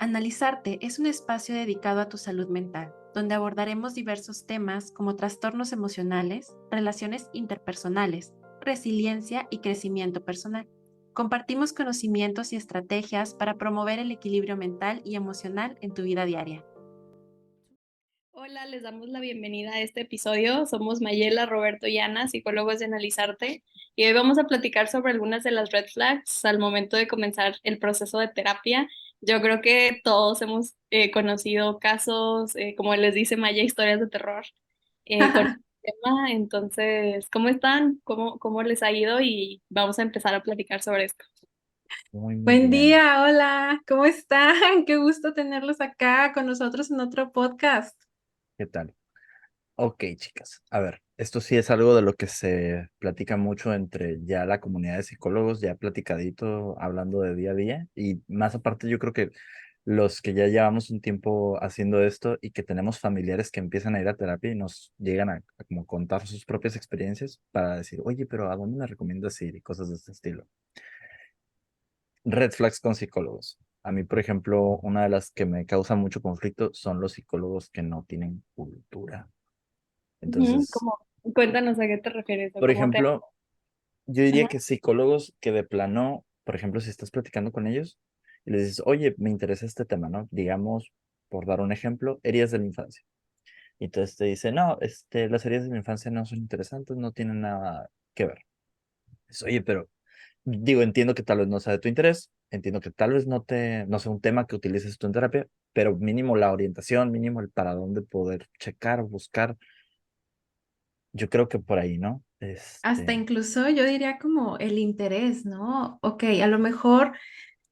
Analizarte es un espacio dedicado a tu salud mental, donde abordaremos diversos temas como trastornos emocionales, relaciones interpersonales, resiliencia y crecimiento personal. Compartimos conocimientos y estrategias para promover el equilibrio mental y emocional en tu vida diaria. Hola, les damos la bienvenida a este episodio. Somos Mayela, Roberto y Ana, psicólogos de Analizarte, y hoy vamos a platicar sobre algunas de las red flags al momento de comenzar el proceso de terapia. Yo creo que todos hemos conocido casos, como les dice Maya, historias de terror con este tema. Entonces, ¿cómo están? ¿Cómo les ha ido? Y vamos a empezar a platicar sobre esto. Muy Buen bien. día, hola, ¿cómo están? Qué gusto tenerlos acá con nosotros en otro podcast. ¿Qué tal? Ok, chicas. A ver, esto sí es algo de lo que se platica mucho entre ya la comunidad de psicólogos, ya platicadito, hablando de día a día. Y más aparte, yo creo que los que ya llevamos un tiempo haciendo esto y que tenemos familiares que empiezan a ir a terapia y nos llegan a como contar sus propias experiencias para decir, oye, pero ¿a dónde me recomiendas ir? Y cosas de este estilo. Red flags con psicólogos. A mí, por ejemplo, una de las que me causa mucho conflicto son los psicólogos que no tienen cultura. Ujú. Entonces, Cuéntanos a qué te refieres o por cómo te... ejemplo, yo diría Ajá. que psicólogos que de plano, por ejemplo, si estás platicando con ellos y les dices, oye, me interesa este tema, ¿no? Digamos, por dar un ejemplo, heridas de la infancia. Y entonces te dice, no, las heridas de la infancia no son interesantes, no tienen nada que ver. Dices, oye, pero digo, entiendo que tal vez no sea de tu interés, entiendo que tal vez no sea un tema que utilices tú en terapia, pero mínimo la orientación, mínimo el para dónde poder checar, buscar, yo creo que por ahí, ¿no? Hasta incluso yo diría como el interés, ¿no? Ok, a lo mejor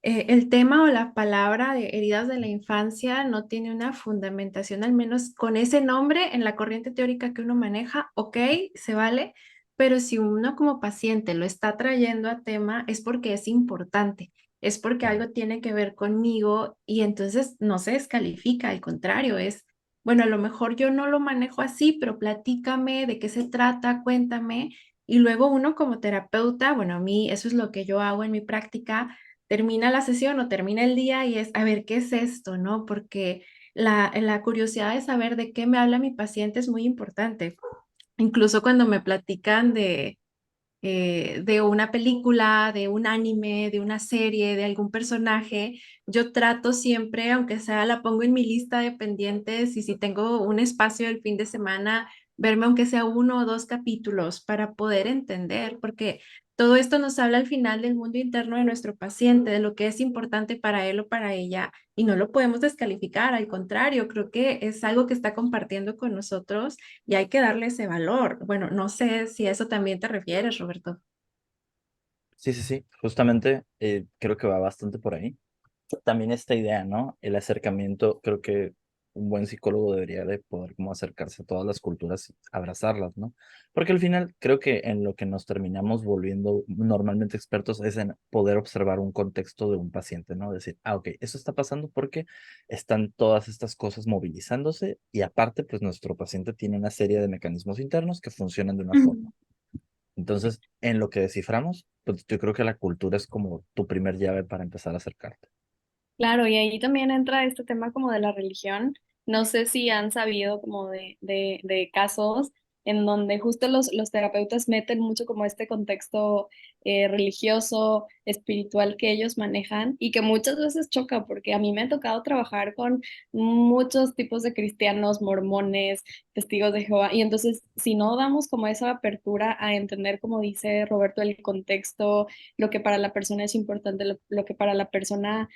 el tema o la palabra de heridas de la infancia no tiene una fundamentación, al menos con ese nombre en la corriente teórica que uno maneja, ok, se vale, pero si uno como paciente lo está trayendo a tema es porque es importante, es porque Claro. algo tiene que ver conmigo y entonces no se descalifica, al contrario, es, bueno, a lo mejor yo no lo manejo así, pero platícame de qué se trata, cuéntame. Y luego uno como terapeuta, bueno, a mí eso es lo que yo hago en mi práctica, termina la sesión o termina el día y es, a ver, ¿qué es esto? ¿No? Porque la curiosidad de saber de qué me habla mi paciente es muy importante. Incluso cuando me platican de una película, de un anime, de una serie, de algún personaje, yo trato siempre, aunque sea la pongo en mi lista de pendientes y si tengo un espacio el fin de semana, verme aunque sea uno o dos capítulos para poder entender, porque todo esto nos habla al final del mundo interno de nuestro paciente, de lo que es importante para él o para ella, y no lo podemos descalificar, al contrario, creo que es algo que está compartiendo con nosotros y hay que darle ese valor. Bueno, no sé si a eso también te refieres, Roberto. Sí, sí, sí, justamente creo que va bastante por ahí. También esta idea, ¿no? El acercamiento, creo que un buen psicólogo debería de poder como acercarse a todas las culturas y abrazarlas, ¿no? Porque al final creo que en lo que nos terminamos volviendo normalmente expertos es en poder observar un contexto de un paciente, ¿no? Decir, ah, ok, eso está pasando porque están todas estas cosas movilizándose y aparte, pues nuestro paciente tiene una serie de mecanismos internos que funcionan de una forma. Entonces, en lo que desciframos, pues yo creo que la cultura es como tu primer llave para empezar a acercarte. Claro, y ahí también entra este tema como de la religión. No sé si han sabido como de casos en donde justo los terapeutas meten mucho como este contexto religioso, espiritual que ellos manejan y que muchas veces choca, porque a mí me ha tocado trabajar con muchos tipos de cristianos, mormones, testigos de Jehová, y entonces si no damos como esa apertura a entender, como dice Roberto, el contexto, lo que para la persona es importante, lo que para la persona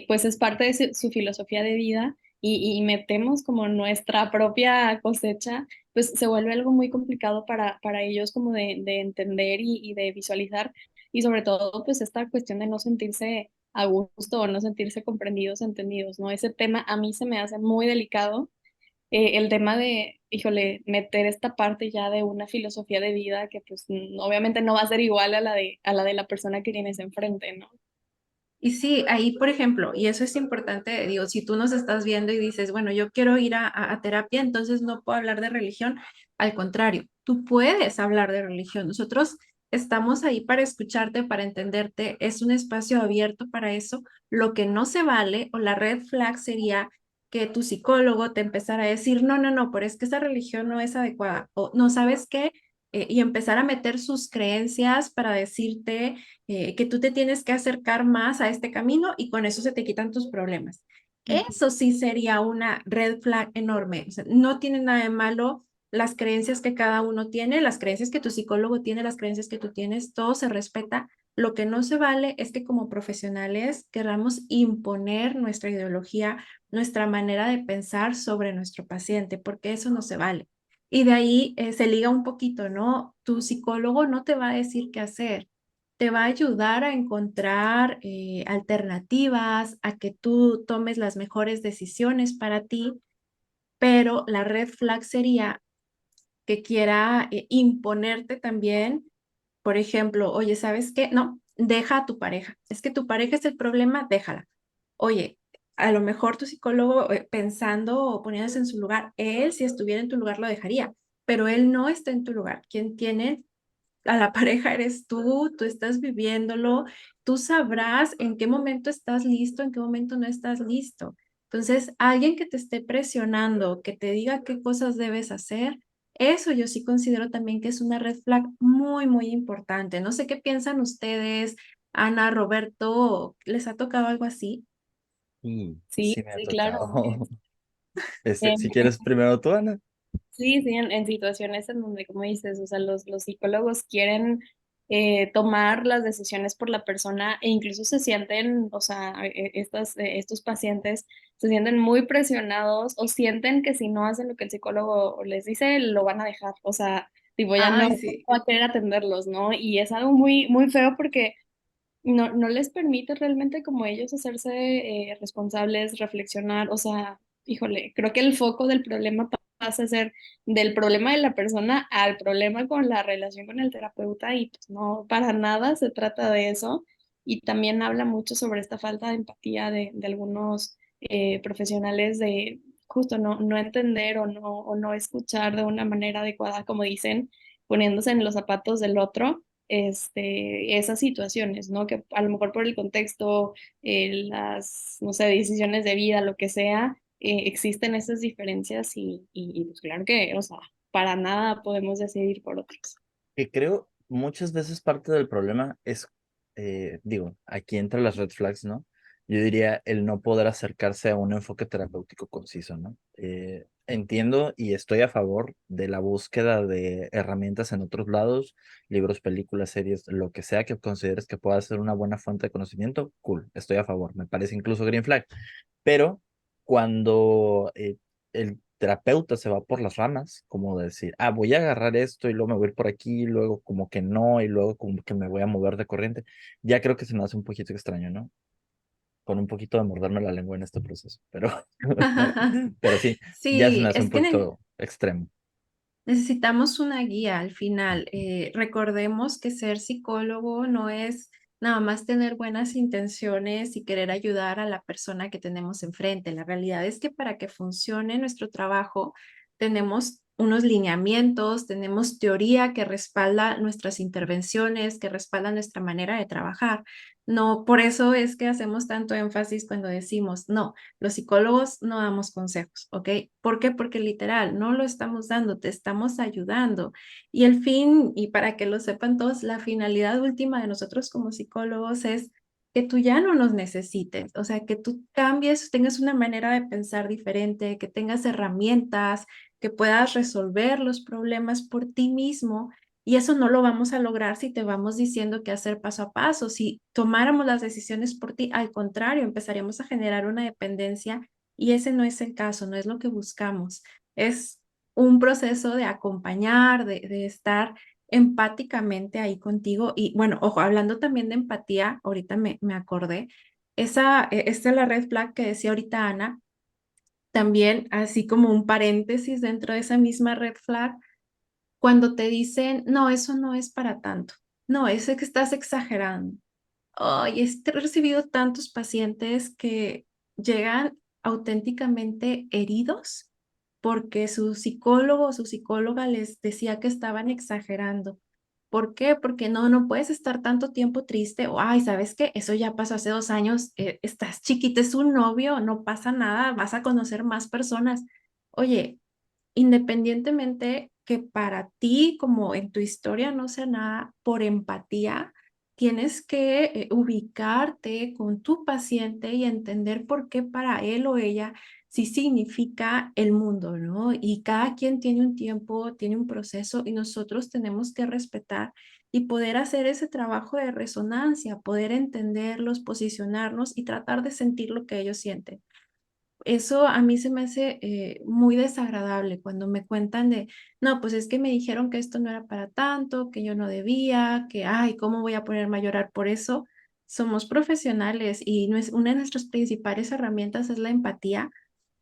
pues es parte de su filosofía de vida y metemos como nuestra propia cosecha, pues se vuelve algo muy complicado para ellos como de entender y de visualizar y sobre todo pues esta cuestión de no sentirse a gusto o no sentirse comprendidos, entendidos, ¿no? Ese tema a mí se me hace muy delicado, el tema de, híjole, meter esta parte ya de una filosofía de vida que pues obviamente no va a ser igual a la de la persona que tienes enfrente, ¿no? Y sí, ahí, por ejemplo, y eso es importante, digo, si tú nos estás viendo y dices, bueno, yo quiero ir a terapia, entonces no puedo hablar de religión, al contrario, tú puedes hablar de religión. Nosotros estamos ahí para escucharte, para entenderte, es un espacio abierto para eso. Lo que no se vale o la red flag sería que tu psicólogo te empezara a decir, no, no, no, pero es que esa religión no es adecuada, o no, ¿sabes qué? Y empezar a meter sus creencias para decirte que tú te tienes que acercar más a este camino y con eso se te quitan tus problemas. Ujú. Eso sí sería una red flag enorme. O sea, no tiene nada de malo las creencias que cada uno tiene, las creencias que tu psicólogo tiene, las creencias que tú tienes, todo se respeta. Lo que no se vale es que como profesionales queramos imponer nuestra ideología, nuestra manera de pensar sobre nuestro paciente, porque eso no se vale. Y de ahí se liga un poquito, ¿no? Tu psicólogo no te va a decir qué hacer, te va a ayudar a encontrar alternativas, a que tú tomes las mejores decisiones para ti, pero la red flag sería que quiera imponerte también, por ejemplo, oye, ¿sabes qué? No, deja a tu pareja. Es que tu pareja es el problema, déjala. Oye, a lo mejor tu psicólogo pensando o poniéndose en su lugar, él si estuviera en tu lugar lo dejaría, pero él no está en tu lugar. Quien tiene a la pareja eres tú estás viviéndolo, tú sabrás en qué momento estás listo, en qué momento no estás listo. Entonces, alguien que te esté presionando, que te diga qué cosas debes hacer, eso yo sí considero también que es una red flag muy, muy importante. No sé qué piensan ustedes, Ana, Roberto, ¿les ha tocado algo así? Y Sí, sí me ha sí, claro. tocado. Si En, quieres primero tú, Ana. Sí, sí, en situaciones en donde, como dices, o sea, los psicólogos quieren tomar las decisiones por la persona e incluso se sienten, o sea, estos pacientes se sienten muy presionados o sienten que si no hacen lo que el psicólogo les dice, lo van a dejar, o sea, tipo, ya no Ay, sí. va a querer atenderlos, ¿no? Y es algo muy, muy feo porque no les permite realmente como ellos hacerse responsables, reflexionar, o sea, híjole, creo que el foco del problema pasa a ser del problema de la persona al problema con la relación con el terapeuta y pues no, para nada se trata de eso. Y también habla mucho sobre esta falta de empatía de algunos profesionales de justo no entender o no escuchar de una manera adecuada, como dicen, poniéndose en los zapatos del otro esas situaciones, ¿no? Que a lo mejor por el contexto, las, no sé, decisiones de vida, lo que sea, existen esas diferencias y pues claro que, o sea, para nada podemos decidir por otros. Que creo muchas veces parte del problema es, digo, aquí entra las red flags, ¿no? Yo diría el no poder acercarse a un enfoque terapéutico conciso, ¿no? Entiendo y estoy a favor de la búsqueda de herramientas en otros lados, libros, películas, series, lo que sea que consideres que pueda ser una buena fuente de conocimiento, cool, estoy a favor, me parece incluso green flag. Pero cuando el terapeuta se va por las ramas, como decir, ah, voy a agarrar esto y luego me voy a ir por aquí, y luego como que no, y luego como que me voy a mover de corriente, ya creo que se me hace un poquito extraño, ¿no? Con un poquito de morderme la lengua en este proceso, pero, pero sí, ya se me Sí, hace un es que poquito extremo. necesitamos una guía al final. Recordemos que ser psicólogo no es nada más tener buenas intenciones y querer ayudar a la persona que tenemos enfrente. La realidad es que para que funcione nuestro trabajo tenemos unos lineamientos, tenemos teoría que respalda nuestras intervenciones, que respalda nuestra manera de trabajar. No, por eso es que hacemos tanto énfasis cuando decimos, no, los psicólogos no damos consejos, ¿ok? ¿Por qué? Porque literal, no lo estamos dando, te estamos ayudando. Y el fin, y para que lo sepan todos, la finalidad última de nosotros como psicólogos es que tú ya no nos necesites, o sea, que tú cambies, tengas una manera de pensar diferente, que tengas herramientas, que puedas resolver los problemas por ti mismo. Y eso no lo vamos a lograr si te vamos diciendo qué hacer paso a paso. Si tomáramos las decisiones por ti, al contrario, empezaríamos a generar una dependencia y ese no es el caso, no es lo que buscamos. Es un proceso de acompañar, de estar empáticamente ahí contigo. Y bueno, ojo, hablando también de empatía, ahorita me acordé, esta es la red flag que decía ahorita Ana, también así como un paréntesis dentro de esa misma red flag cuando te dicen, no, eso no es para tanto. No, es que estás exagerando. Ay, he recibido tantos pacientes que llegan auténticamente heridos porque su psicólogo o su psicóloga les decía que estaban exagerando, ¿Por qué? Porque no puedes estar tanto tiempo triste o, ay, ¿sabes qué? Eso ya pasó hace 2 años, estás chiquita, es un novio, no pasa nada, vas a conocer más personas. Oye, independientemente que para ti, como en tu historia no sea nada, por empatía, tienes que ubicarte con tu paciente y entender por qué para él o ella sí significa el mundo, ¿no? Y cada quien tiene un tiempo, tiene un proceso y nosotros tenemos que respetar y poder hacer ese trabajo de resonancia, poder entenderlos, posicionarnos y tratar de sentir lo que ellos sienten. Eso a mí se me hace muy desagradable cuando me cuentan de, no, pues es que me dijeron que esto no era para tanto, que yo no debía, que, ay, ¿cómo voy a ponerme a llorar por eso? Somos profesionales y una de nuestras principales herramientas es la empatía.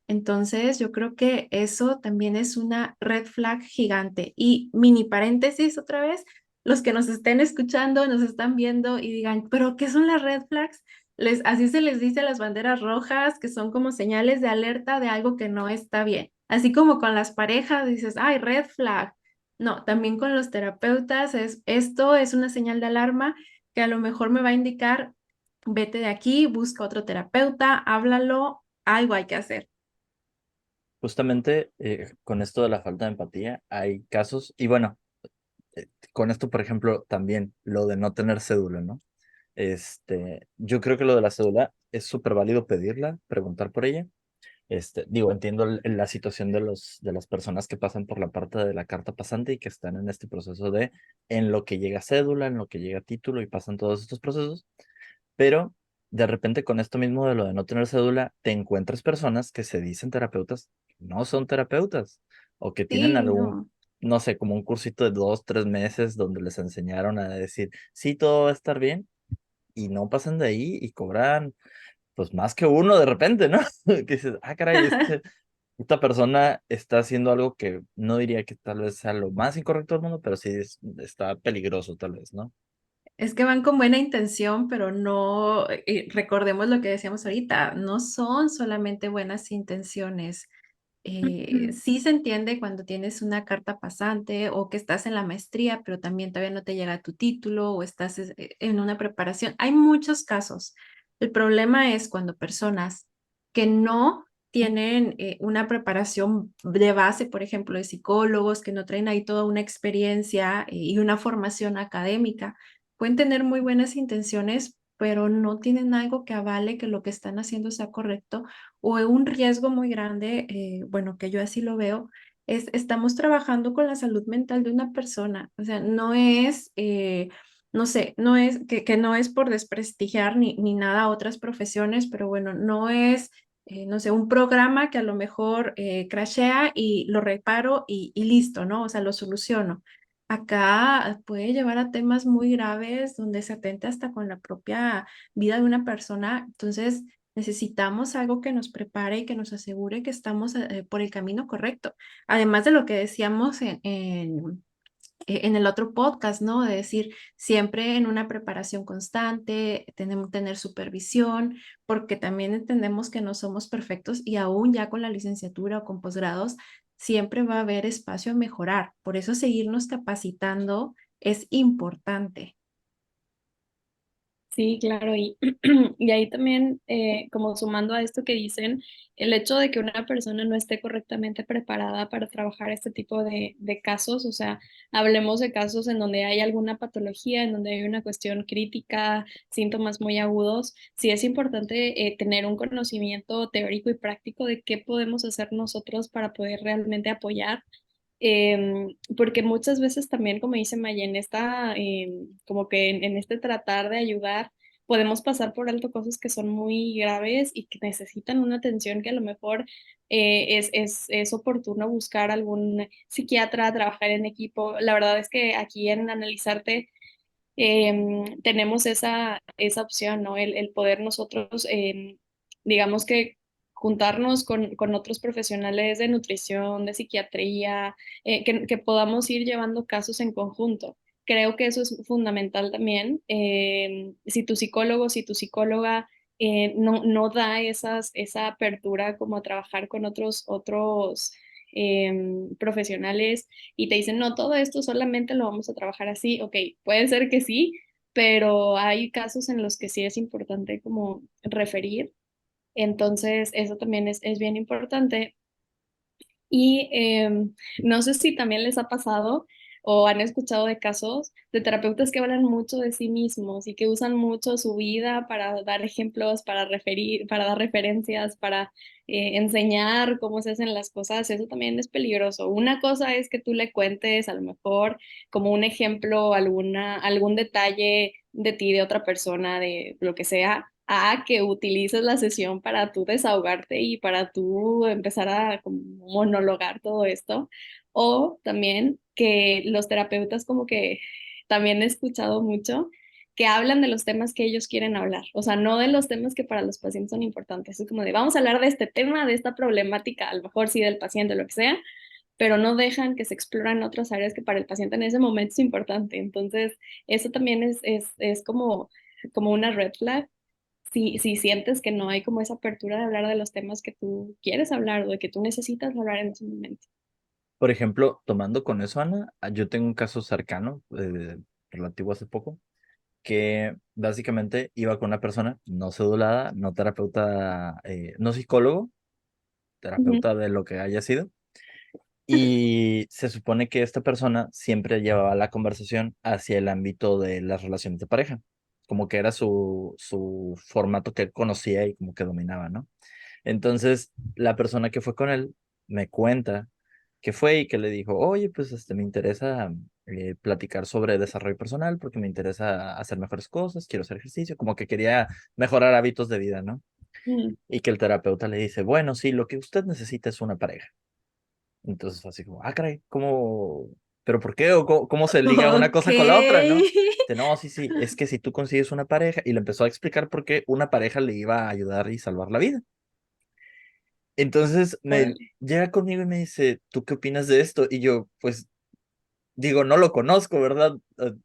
Entonces, yo creo que eso también es una red flag gigante. Y mini paréntesis otra vez, los que nos estén escuchando, nos están viendo y digan, ¿pero qué son las red flags? Así se les dice a las banderas rojas, que son como señales de alerta de algo que no está bien. Así como con las parejas dices, ay, red flag. No, también con los terapeutas esto es una señal de alarma que a lo mejor me va a indicar, vete de aquí, busca otro terapeuta, háblalo, algo hay que hacer. Justamente con esto de la falta de empatía, hay casos, y bueno, con esto, por ejemplo, también lo de no tener cédula, ¿no? Yo creo que lo de la cédula es súper válido pedirla, preguntar por ella. Digo, entiendo la situación de las personas que pasan por la parte de la carta pasante y que están en este proceso de en lo que llega cédula, en lo que llega título y pasan todos estos procesos, pero de repente con esto mismo de lo de no tener cédula, te encuentras personas que se dicen terapeutas, que no son terapeutas, o que tienen Sí, algún, no. no sé, como un cursito de 2, 3 meses donde les enseñaron a decir, sí, todo va a estar bien, y no pasan de ahí y cobran, pues más que uno de repente, ¿no? Que dices, ah, caray, esta persona está haciendo algo que no diría que tal vez sea lo más incorrecto del mundo, pero sí está peligroso tal vez, ¿no? Es que van con buena intención, pero no, recordemos lo que decíamos ahorita, no son solamente buenas intenciones. Sí se entiende cuando tienes una carta pasante o que estás en la maestría, pero también todavía no te llega tu título o estás en una preparación. Hay muchos casos. El problema es cuando personas que no tienen una preparación de base, por ejemplo, de psicólogos, que no traen ahí toda una experiencia y una formación académica, pueden tener muy buenas intenciones, pero no tienen algo que avale que lo que están haciendo sea correcto o un riesgo muy grande, bueno, que yo así lo veo, es estamos trabajando con la salud mental de una persona. O sea, no es, no sé, no es que no es por desprestigiar ni nada a otras profesiones, pero bueno, no es, no sé, un programa que a lo mejor crashea y lo reparo y listo, ¿no? O sea, lo soluciono. Acá puede llevar a temas muy graves donde se atente hasta con la propia vida de una persona. Entonces, necesitamos algo que nos prepare y que nos asegure que estamos por el camino correcto. Además de lo que decíamos en el otro podcast, ¿no? De decir, siempre en una preparación constante, tenemos que tener supervisión, porque también entendemos que no somos perfectos y aún ya con la licenciatura o con posgrados, siempre va a haber espacio a mejorar. Por eso seguirnos capacitando es importante. Sí, claro, y, y ahí también, como sumando a esto que dicen, el hecho de que una persona no esté correctamente preparada para trabajar este tipo de casos, o sea, hablemos de casos en donde hay alguna patología, en donde hay una cuestión crítica, síntomas muy agudos, sí es importante tener un conocimiento teórico y práctico de qué podemos hacer nosotros para poder realmente apoyar porque muchas veces también, como dice Maya, en esta, como que en este tratar de ayudar, podemos pasar por alto cosas que son muy graves y que necesitan una atención que a lo mejor es oportuno buscar algún psiquiatra, trabajar en equipo. La verdad es que aquí en Analizarte tenemos esa opción, ¿no? El poder nosotros, digamos que juntarnos con otros profesionales de nutrición, de psiquiatría, que podamos ir llevando casos en conjunto. Creo que eso es fundamental también. Si tu psicólogo, si tu psicóloga no da esa apertura como a trabajar con otros profesionales y te dicen, no, todo esto solamente lo vamos a trabajar así, ok, puede ser que sí, pero hay casos en los que sí es importante como referir, entonces eso también es bien importante. Y no sé si también les ha pasado o han escuchado de casos de terapeutas que hablan mucho de sí mismos y que usan mucho su vida para dar ejemplos, para referir, para dar referencias, para enseñar cómo se hacen las cosas. Eso también es peligroso. Una cosa es que tú le cuentes a lo mejor como un ejemplo, algún detalle de ti, de otra persona, de lo que sea, a que utilices la sesión para tú desahogarte y para tú empezar a como monologar todo esto. O también que los terapeutas como que también he escuchado mucho que hablan de los temas que ellos quieren hablar, o sea, no de los temas que para los pacientes son importantes. Es como de, vamos a hablar de este tema, de esta problemática, a lo mejor sí del paciente, lo que sea, pero no dejan que se exploran otras áreas que para el paciente en ese momento es importante. Entonces, eso también es como una red flag si sientes que no hay como esa apertura de hablar de los temas que tú quieres hablar o de que tú necesitas hablar en ese momento. Por ejemplo, tomando con eso, Ana, yo tengo un caso cercano, relativo hace poco, que básicamente iba con una persona no cedulada, no terapeuta, no psicólogo, Ujú, terapeuta de lo que haya sido. Y se supone que esta persona siempre llevaba la conversación hacia el ámbito de las relaciones de pareja, como que era su formato que él conocía y como que dominaba, ¿no? Entonces, la persona que fue con él me cuenta que fue y que le dijo, oye, pues me interesa platicar sobre desarrollo personal porque me interesa hacer mejores cosas, quiero hacer ejercicio, como que quería mejorar hábitos de vida, ¿no? ujú. Y que el terapeuta le dice, bueno, sí, lo que usted necesita es una pareja. Entonces fue así como, ah, caray, ¿cómo? ¿Pero por qué? ¿O cómo se liga una Ok. cosa con la otra, no? Dice, no, sí, sí, es que si tú consigues una pareja, y le empezó a explicar por qué una pareja le iba a ayudar y salvar la vida. Entonces me Órale. llega conmigo y me dice, ¿tú qué opinas de esto? Y yo, pues, digo, no lo conozco, ¿verdad?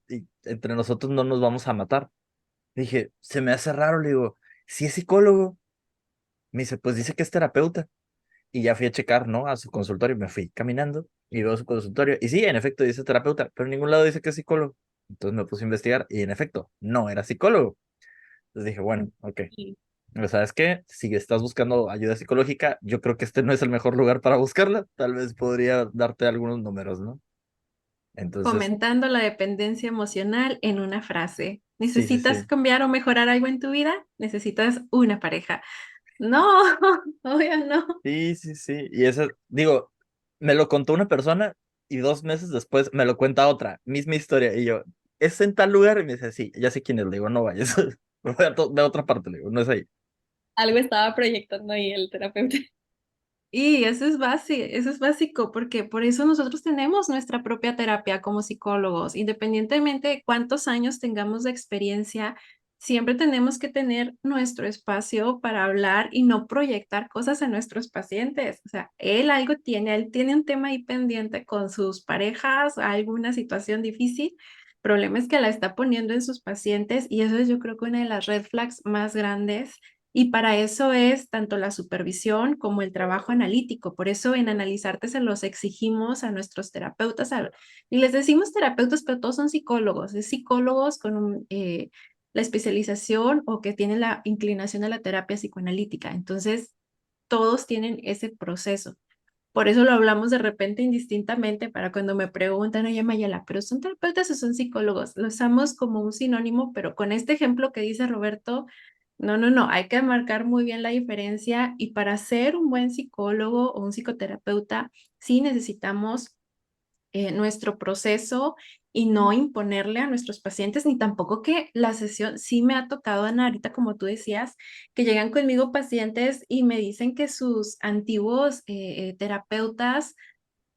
Y entre nosotros no nos vamos a matar. Dije, se me hace raro, le digo, si es psicólogo. Me dice, pues dice que es terapeuta. Y ya fui a checar, ¿no? A su consultorio, me fui caminando y veo su consultorio. Y sí, en efecto dice terapeuta, pero en ningún lado dice que es psicólogo. Entonces me puse a investigar y en efecto, no era psicólogo. Entonces dije, bueno, ok. Sí. Pero ¿sabes qué? Si estás buscando ayuda psicológica, yo creo que este no es el mejor lugar para buscarla. Tal vez podría darte algunos números, ¿no? Entonces, Fomentando la dependencia emocional en una frase. sí, sí, ¿Necesitas sí. cambiar o mejorar algo en tu vida? Necesitas una pareja. No, obvio no. Sí, sí, sí. Y eso, digo, me lo contó una persona y 2 meses después me lo cuenta otra, misma historia. Y yo, ¿es en tal lugar? Y me dice, sí, ya sé quién es. Le digo, no vayas. Ve a otra parte, le digo, no es ahí. Algo estaba proyectando ahí el terapeuta. Y eso es básico, porque por eso nosotros tenemos nuestra propia terapia como psicólogos, independientemente de cuántos años tengamos de experiencia, siempre tenemos que tener nuestro espacio para hablar y no proyectar cosas en nuestros pacientes. O sea, él tiene un tema ahí pendiente con sus parejas, alguna situación difícil. El problema es que la está poniendo en sus pacientes y eso es yo creo que una de las red flags más grandes y para eso es tanto la supervisión como el trabajo analítico. Por eso en Analizarte se los exigimos a nuestros terapeutas. Y les decimos terapeutas, pero todos son psicólogos. Es psicólogos con la especialización o que tienen la inclinación a la terapia psicoanalítica. Entonces, todos tienen ese proceso. Por eso lo hablamos de repente indistintamente para cuando me preguntan, oye Mayela, ¿pero son terapeutas o son psicólogos? Lo usamos como un sinónimo, pero con este ejemplo que dice Roberto, no, no, no, hay que marcar muy bien la diferencia y para ser un buen psicólogo o un psicoterapeuta, sí necesitamos nuestro proceso y no imponerle a nuestros pacientes, ni tampoco que la sesión, sí me ha tocado, Ana, ahorita como tú decías, que llegan conmigo pacientes y me dicen que sus antiguos terapeutas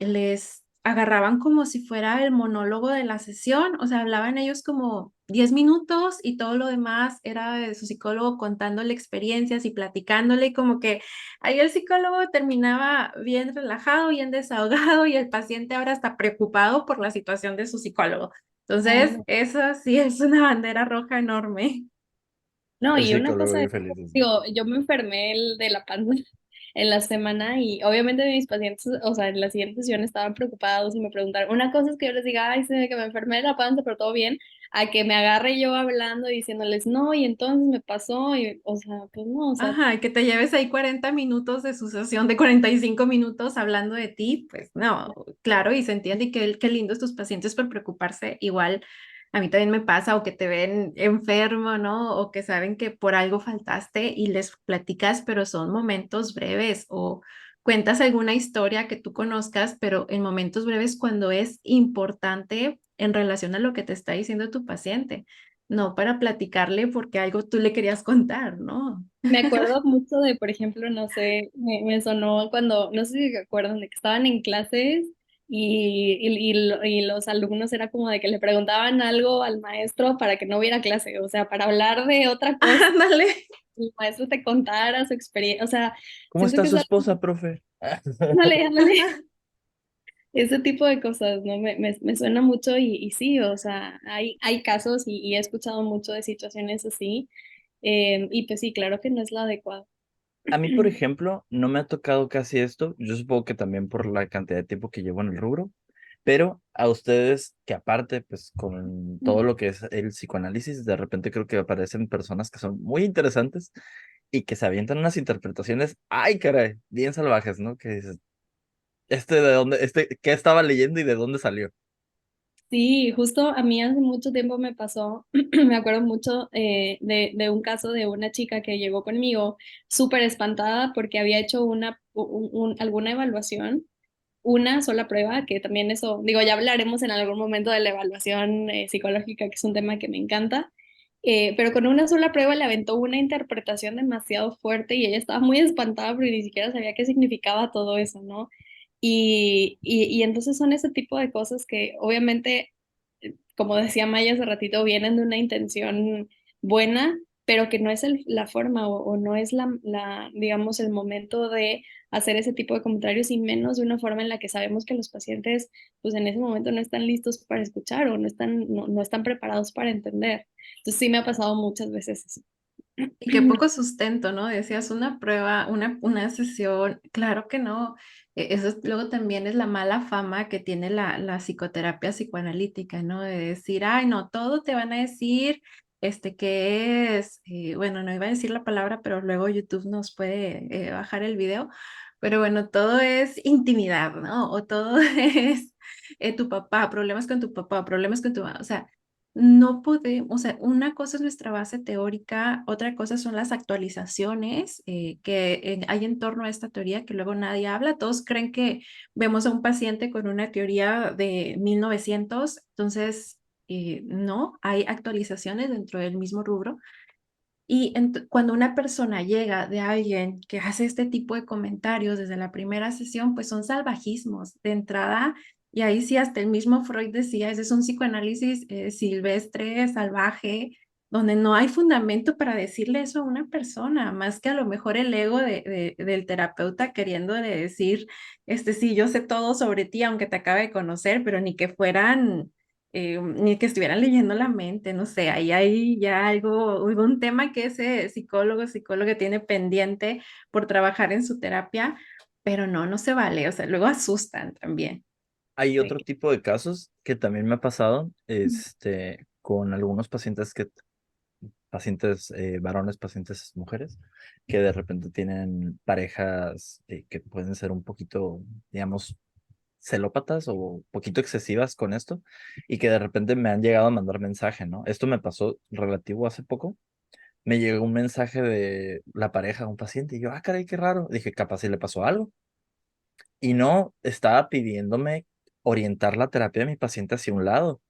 les agarraban como si fuera el monólogo de la sesión, o sea, hablaban ellos como 10 minutos y todo lo demás era de su psicólogo contándole experiencias y platicándole y como que ahí el psicólogo terminaba bien relajado, bien desahogado y el paciente ahora está preocupado por la situación de su psicólogo. Ay, Entonces, no. eso sí es una bandera roja enorme. No, El y una psicólogo cosa bien es, feliz. digo, yo me enfermé de la panza en la semana y obviamente mis pacientes, o sea, en la siguiente sesión estaban preocupados y me preguntaron, una cosa es que yo les diga, ay, sí, que me enfermé de la panza, pero todo bien, a que me agarre yo hablando y diciéndoles, no, y entonces me pasó, y, o sea, pues no, o sea, Ajá, que te lleves ahí 40 minutos de su sesión de 45 minutos hablando de ti, pues no, claro, y se entiende y qué lindos tus pacientes por preocuparse. Igual a mí también me pasa o que te ven enfermo, ¿no? O que saben que por algo faltaste y les platicas, pero son momentos breves o cuentas alguna historia que tú conozcas, pero en momentos breves cuando es importante en relación a lo que te está diciendo tu paciente, no para platicarle porque algo tú le querías contar, ¿no? me acuerdo mucho de, por ejemplo, no sé, me sonó cuando, no sé si se acuerdan de que estaban en clases y los alumnos era como de que le preguntaban algo al maestro para que no hubiera clase, o sea, para hablar de otra cosa, Ándale. el maestro te contara su experiencia, o sea, ¿Cómo siento está que es su algo, esposa, profe? ándale, ándale, ese tipo de cosas, ¿no? Me suena mucho y sí, o sea, hay casos y he escuchado mucho de situaciones así, y pues sí, claro que no es lo adecuado. A mí, por ejemplo, no me ha tocado casi esto. Yo supongo que también por la cantidad de tiempo que llevo en el rubro, pero a ustedes que aparte, pues con todo lo que es el psicoanálisis, de repente creo que aparecen personas que son muy interesantes y que se avientan unas interpretaciones, ay, caray, bien salvajes, ¿no? Que dices, de dónde, qué estaba leyendo y de dónde salió. Sí, justo a mí hace mucho tiempo me pasó, me acuerdo mucho de un caso de una chica que llegó conmigo súper espantada porque había hecho alguna evaluación, una sola prueba, que también eso, digo, ya hablaremos en algún momento de la evaluación psicológica, que es un tema que me encanta, pero con una sola prueba le aventó una interpretación demasiado fuerte y ella estaba muy espantada porque ni siquiera sabía qué significaba todo eso, ¿no? Y entonces son ese tipo de cosas que obviamente, como decía Maya hace ratito, vienen de una intención buena, pero que no es la forma o no es digamos, el momento de hacer ese tipo de comentarios y menos de una forma en la que sabemos que los pacientes, pues en ese momento no están listos para escuchar o no están preparados para entender. Entonces sí me ha pasado muchas veces eso. Y qué poco sustento, ¿no? Decías una prueba, una sesión, claro que no. Luego también es la mala fama que tiene la psicoterapia psicoanalítica, ¿no? De decir, ay, no, todo te van a decir, que es, bueno, no iba a decir la palabra, pero luego YouTube nos puede bajar el video, pero bueno, todo es intimidad, ¿no? O todo es tu papá, problemas con tu papá, problemas con tu mamá, o sea, no podemos, o sea, una cosa es nuestra base teórica, otra cosa son las actualizaciones hay en torno a esta teoría que luego nadie habla. Todos creen que vemos a un paciente con una teoría de 1900, entonces no, hay actualizaciones dentro del mismo rubro. Y cuando una persona llega de alguien que hace este tipo de comentarios desde la primera sesión, pues son salvajismos de entrada. Y ahí sí, hasta el mismo Freud decía, ese es un psicoanálisis silvestre, salvaje, donde no hay fundamento para decirle eso a una persona, más que a lo mejor el ego del terapeuta queriendo decir, sí, yo sé todo sobre ti, aunque te acabe de conocer, pero ni que fueran ni que estuvieran leyendo la mente, no sé, ahí hay ya algún tema que ese psicóloga tiene pendiente por trabajar en su terapia, pero no se vale, o sea, luego asustan también. Hay Sí. otro tipo de casos que también me ha pasado, con algunos pacientes varones, pacientes mujeres, que de repente tienen parejas que pueden ser un poquito, digamos, celópatas o un poquito excesivas con esto, y que de repente me han llegado a mandar mensaje, ¿no? Esto me pasó relativo hace poco. Me llegó un mensaje de la pareja a un paciente y yo, caray, qué raro. Dije, capaz si le pasó algo. Y no, estaba pidiéndome orientar la terapia de mi paciente hacia un lado.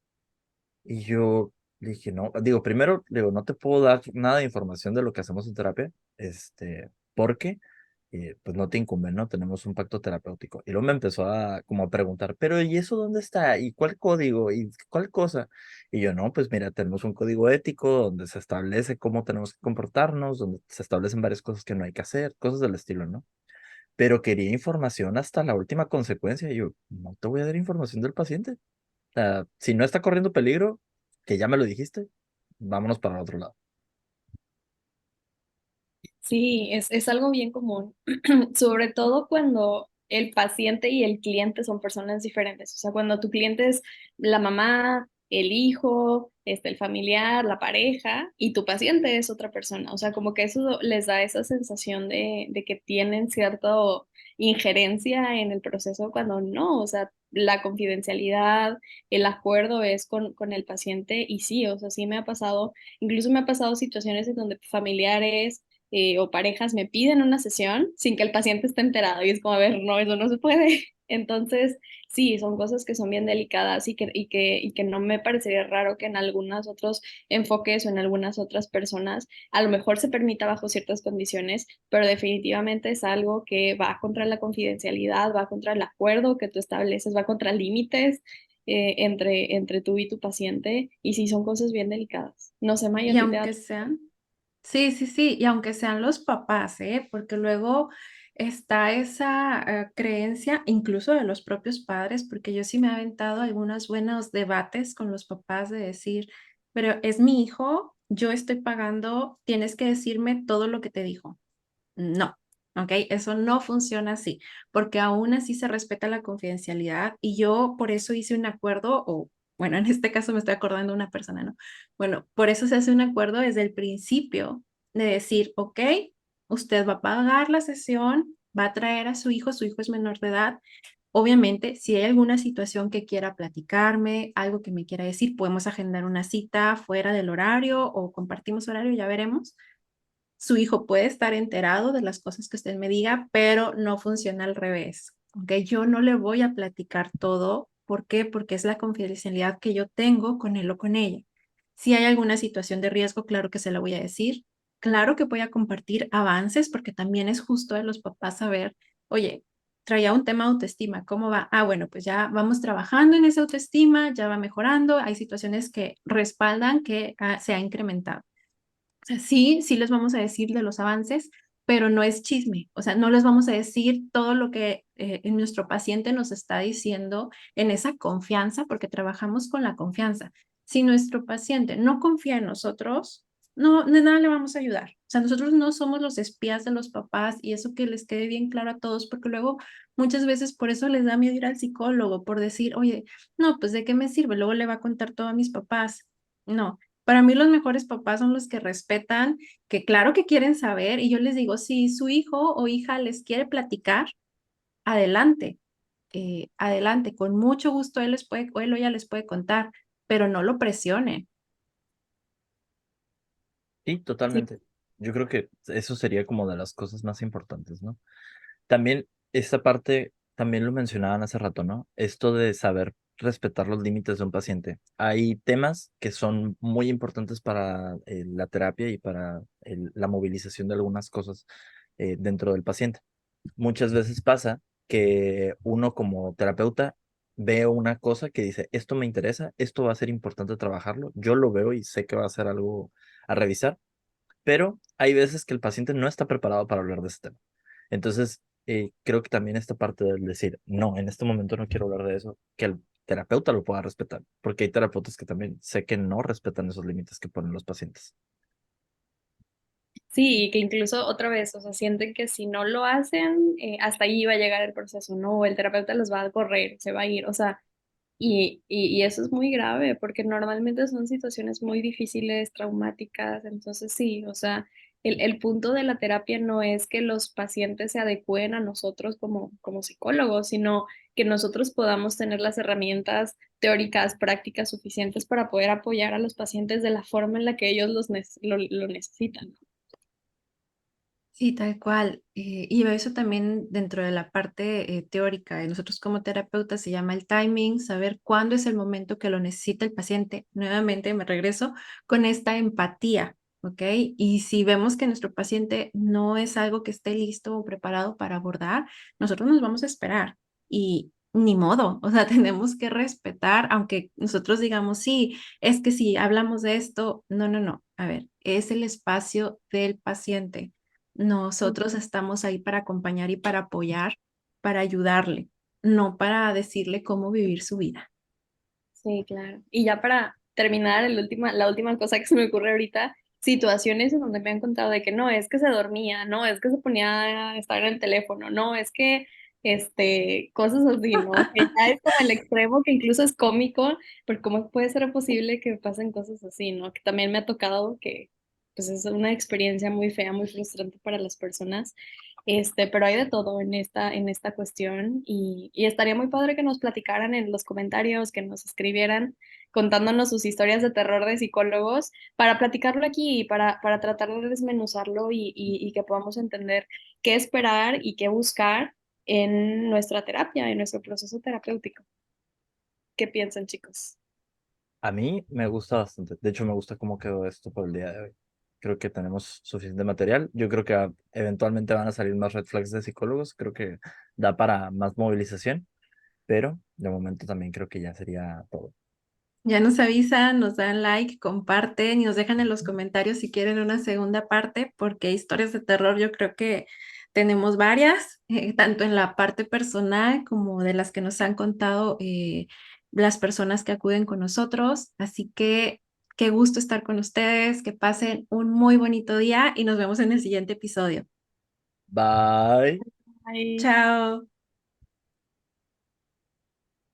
Y yo le dije, no, digo, primero, digo, no te puedo dar nada de información de lo que hacemos en terapia, porque, pues no te incumbe, ¿no? Tenemos un pacto terapéutico. Y luego me empezó como a preguntar, pero ¿y eso dónde está? ¿Y cuál código? ¿Y cuál cosa? Y yo, no, pues mira, tenemos un código ético donde se establece cómo tenemos que comportarnos, donde se establecen varias cosas que no hay que hacer, cosas del estilo, ¿no? Pero quería información hasta la última consecuencia. Y yo, no te voy a dar información del paciente. Si no está corriendo peligro, que ya me lo dijiste, vámonos para el otro lado. Sí, es algo bien común, sobre todo cuando el paciente y el cliente son personas diferentes. O sea, cuando tu cliente es la mamá, el hijo, el familiar, la pareja, y tu paciente es otra persona. O sea, como que eso les da esa sensación de que tienen cierta injerencia en el proceso cuando no. O sea, la confidencialidad, el acuerdo es con el paciente y sí, o sea, sí me ha pasado, incluso me ha pasado situaciones en donde familiares o parejas me piden una sesión sin que el paciente esté enterado y es como, a ver, no, eso no se puede. Entonces, sí, son cosas que son bien delicadas y que no me parecería raro que en algunos otros enfoques o en algunas otras personas a lo mejor se permita bajo ciertas condiciones, pero definitivamente es algo que va contra la confidencialidad, va contra el acuerdo que tú estableces, va contra límites entre tú y tu paciente y sí, son cosas bien delicadas. No sé, Maya, Y ¿a ti te da? aunque sean, sí, sí, sí, y aunque sean los papás, ¿eh? Porque luego está esa creencia, incluso de los propios padres, porque yo sí me he aventado algunos buenos debates con los papás de decir, pero es mi hijo, yo estoy pagando, tienes que decirme todo lo que te dijo. No, ¿ok? Eso no funciona así, porque aún así se respeta la confidencialidad y yo por eso hice un acuerdo, o bueno, en este caso me estoy acordando de una persona, ¿no? Bueno, por eso se hace un acuerdo desde el principio de decir, ok, usted va a pagar la sesión, va a traer a su hijo es menor de edad. Obviamente, si hay alguna situación que quiera platicarme, algo que me quiera decir, podemos agendar una cita fuera del horario o compartimos horario, ya veremos. Su hijo puede estar enterado de las cosas que usted me diga, pero no funciona al revés. ¿Ok? Yo no le voy a platicar todo. ¿Por qué? Porque es la confidencialidad que yo tengo con él o con ella. Si hay alguna situación de riesgo, claro que se la voy a decir. Claro que voy a compartir avances, porque también es justo de los papás saber, oye, traía un tema de autoestima, ¿cómo va? Ah, bueno, pues ya vamos trabajando en esa autoestima, ya va mejorando, hay situaciones que respaldan que se ha incrementado. O sea, sí, sí les vamos a decir de los avances, pero no es chisme. O sea, no les vamos a decir todo lo que nuestro paciente nos está diciendo en esa confianza, porque trabajamos con la confianza. Si nuestro paciente no confía en nosotros, no, de nada le vamos a ayudar. O sea, nosotros no somos los espías de los papás y eso que les quede bien claro a todos, porque luego muchas veces por eso les da miedo ir al psicólogo, por decir, oye, no, pues ¿de qué me sirve? Luego le va a contar todo a mis papás. No, para mí los mejores papás son los que respetan, que claro que quieren saber, y yo les digo, si su hijo o hija les quiere platicar, adelante, adelante, con mucho gusto él les puede, o él o ella les puede contar, pero no lo presionen. Sí, Sí. totalmente. Yo creo que eso sería como de las cosas más importantes, ¿no? También esta parte, también lo mencionaban hace rato, ¿no? Esto de saber respetar los límites de un paciente. Hay temas que son muy importantes para la terapia y para la movilización de algunas cosas dentro del paciente. Muchas veces pasa que uno como terapeuta ve una cosa que dice, esto me interesa, esto va a ser importante trabajarlo, yo lo veo y sé que va a ser algo a revisar, pero hay veces que el paciente no está preparado para hablar de este tema. Entonces, creo que también esta parte del decir, no, en este momento no quiero hablar de eso, que el terapeuta lo pueda respetar, porque hay terapeutas que también sé que no respetan esos límites que ponen los pacientes. Sí, y que incluso otra vez, o sea, sienten que si no lo hacen, hasta ahí va a llegar el proceso, ¿no? O el terapeuta los va a correr, se va a ir, o sea, y eso es muy grave porque normalmente son situaciones muy difíciles, traumáticas, entonces sí, o sea, el punto de la terapia no es que los pacientes se adecúen a nosotros como psicólogos, sino que nosotros podamos tener las herramientas teóricas, prácticas suficientes para poder apoyar a los pacientes de la forma en la que ellos lo necesitan. Sí, tal cual. Y eso también dentro de la parte teórica de nosotros como terapeutas se llama el timing, saber cuándo es el momento que lo necesita el paciente. Nuevamente me regreso con esta empatía, ¿ok? Y si vemos que nuestro paciente no es algo que esté listo o preparado para abordar, nosotros nos vamos a esperar y ni modo, o sea, tenemos que respetar, aunque nosotros digamos, sí, es que si hablamos de esto, no, no, no. A ver, es el espacio del paciente. Nosotros estamos ahí para acompañar y para apoyar, para ayudarle, no para decirle cómo vivir su vida. Sí, claro. Y ya para terminar, la última cosa que se me ocurre ahorita situaciones en donde me han contado de que no, es que se dormía, no, es que se ponía a estar en el teléfono, no, es que, cosas así, ¿no? Que ya es como el extremo que incluso es cómico, porque cómo puede ser posible que pasen cosas así, ¿no? Que también me ha tocado que, pues es una experiencia muy fea, muy frustrante para las personas. Pero hay de todo en esta cuestión y estaría muy padre que nos platicaran en los comentarios, que nos escribieran contándonos sus historias de terror de psicólogos para platicarlo aquí y para tratar de desmenuzarlo y que podamos entender qué esperar y qué buscar en nuestra terapia, en nuestro proceso terapéutico. ¿Qué piensan, chicos? A mí me gusta bastante. De hecho, me gusta cómo quedó esto por el día de hoy. Creo que tenemos suficiente material. Yo creo que eventualmente van a salir más red flags de psicólogos. Creo que da para más movilización, pero de momento también creo que ya sería todo. Ya nos avisan, nos dan like, comparten y nos dejan en los comentarios si quieren una segunda parte, porque historias de terror yo creo que tenemos varias, tanto en la parte personal como de las que nos han contado las personas que acuden con nosotros. Así que qué gusto estar con ustedes, que pasen un muy bonito día y nos vemos en el siguiente episodio. Bye. Ay. Chao.